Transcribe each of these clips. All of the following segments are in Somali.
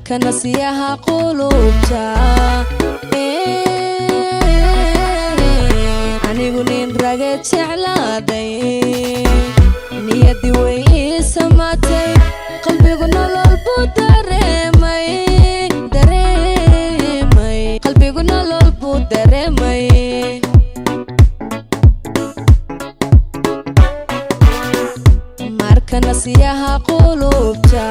marka nasiyaha qulubta anigu nin rage jeclaaday niyadi way samaatay qalbigu nolol buu dareemay qalbigu nolol buu dareemay marka nasiyaha qulubta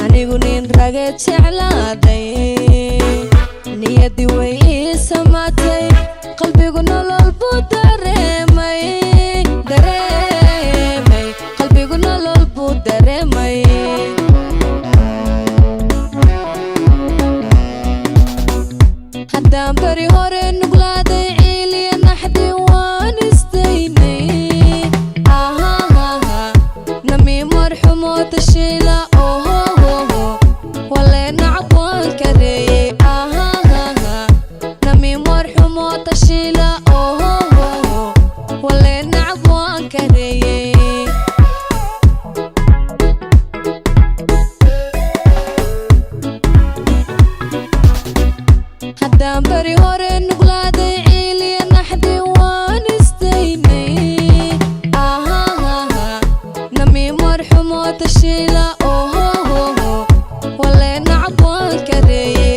anigu nin rage jeclaaday niyadi way samaatay qalbigu nolol buu dareemay qalbigu nolol buu dareemay haddaan bari hore nuglaaday ciiliya naxdi waan istaynay nami marxumo tashiila wale nacab waan kareeyey nami marxumo tashiila wale nacab waan kareeyey haddaan bari hore nuglaaday ciiliya naxdi waan istaynay nami marxumo tashiila wale nacab waan kareeyey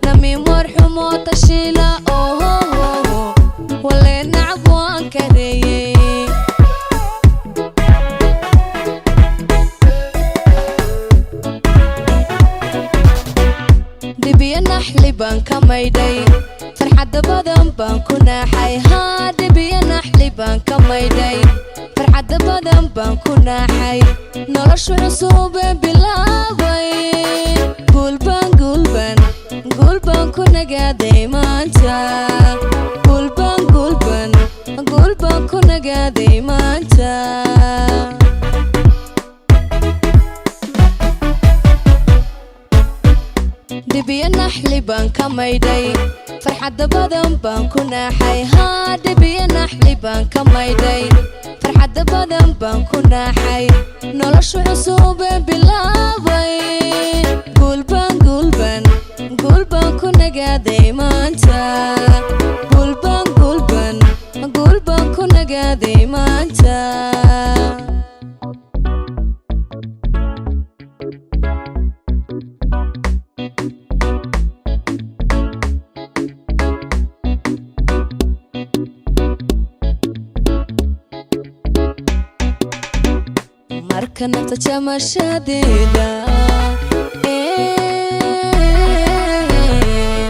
nami marxumo tashiila wale nacab waan kareeyey dhibiya naxli baan ka maydhay farxadda badan baan ku naaxay dhibiya naxli baan ka maydhay farxadda badan baan ku naaxay noloshu cusubeen bilaabay guulbaan ku nagaaday maanta guulbaan ku nagaaday maanta dhibiya naxli baan ka maydhay farxadda badan baan ku naaxay dhibiya naxli baan ka maydhay farxadda badan baan ku naaxay noloshu cusubeen bilaabay guulbaan ku nagaaday maanta guulbaan ku nagaaday maanta marka nafta jamashadeeda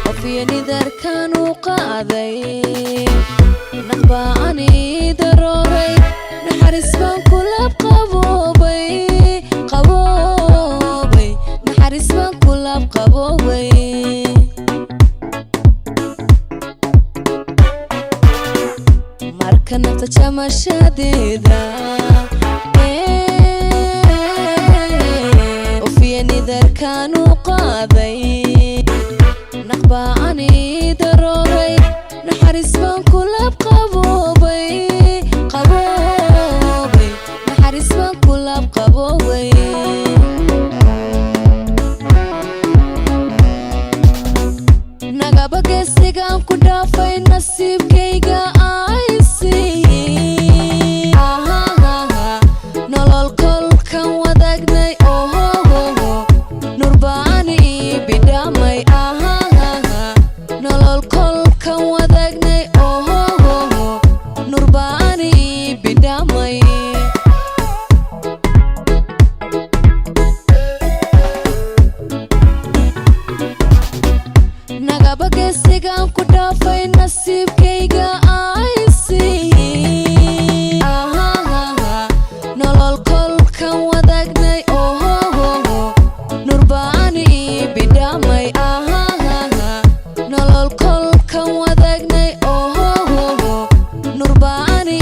qofiya nidarkan u qaaday naqba ani darooray naxariis baan kulab qaboobay naxariis baan kulab qaboobay marka nafta jamashadeeda nidarkan u qaaday naqba ani darooray naxariis baan kulab qaboobay naxariis baan kulab qaboobay nagaba geesigaan ku dhaafay nasiibkayga ay siiyey nolol kolkan wadaagnay nolol kolkan wadaagnay nurbaani bidhamay nagaba geesigaan ku dhaafay nasiibkayga ay siiyey nolol kolkan wadaagnay nurbaani bidhamay nolol kolkan wadaagnay nurbaani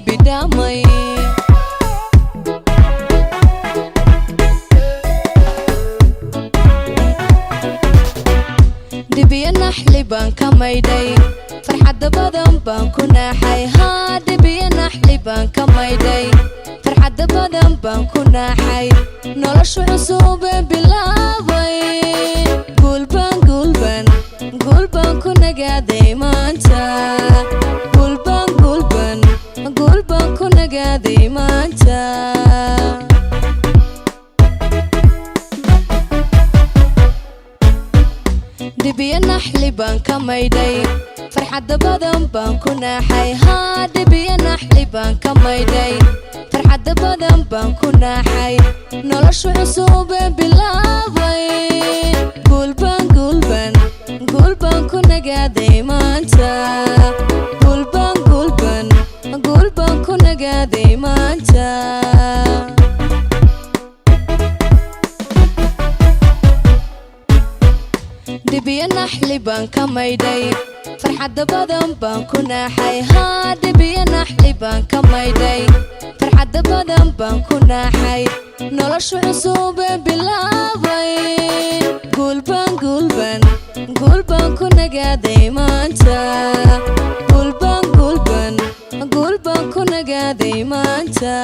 bidhamay dhibiya naxli baan ka maydhay farxadda badan baan ku naaxay dhibiya naxli baan ka maydhay farxadda badan baan ku naaxay noloshu cusub bilaabay gulban ku nagaaday maanta gulban ku nagaaday maanta dibiya naxli baan ka maydhay farxadda badan baan ku naaxay haa dibiya naxli baan ka maydhay farxadda badan baan ku naaxay noloshu cusub bilaabay gulban ku nagaaday maanta gulban ku nagaaday maanta dibiya naxli baan ka maydhay farxadda badan baan ku naaxay haa dibiya naxli baan ka maydhay farxadda badan baan ku naaxay noloshu cusub bilaabay gulban ku nagaaday maanta gulban ku nagaaday maanta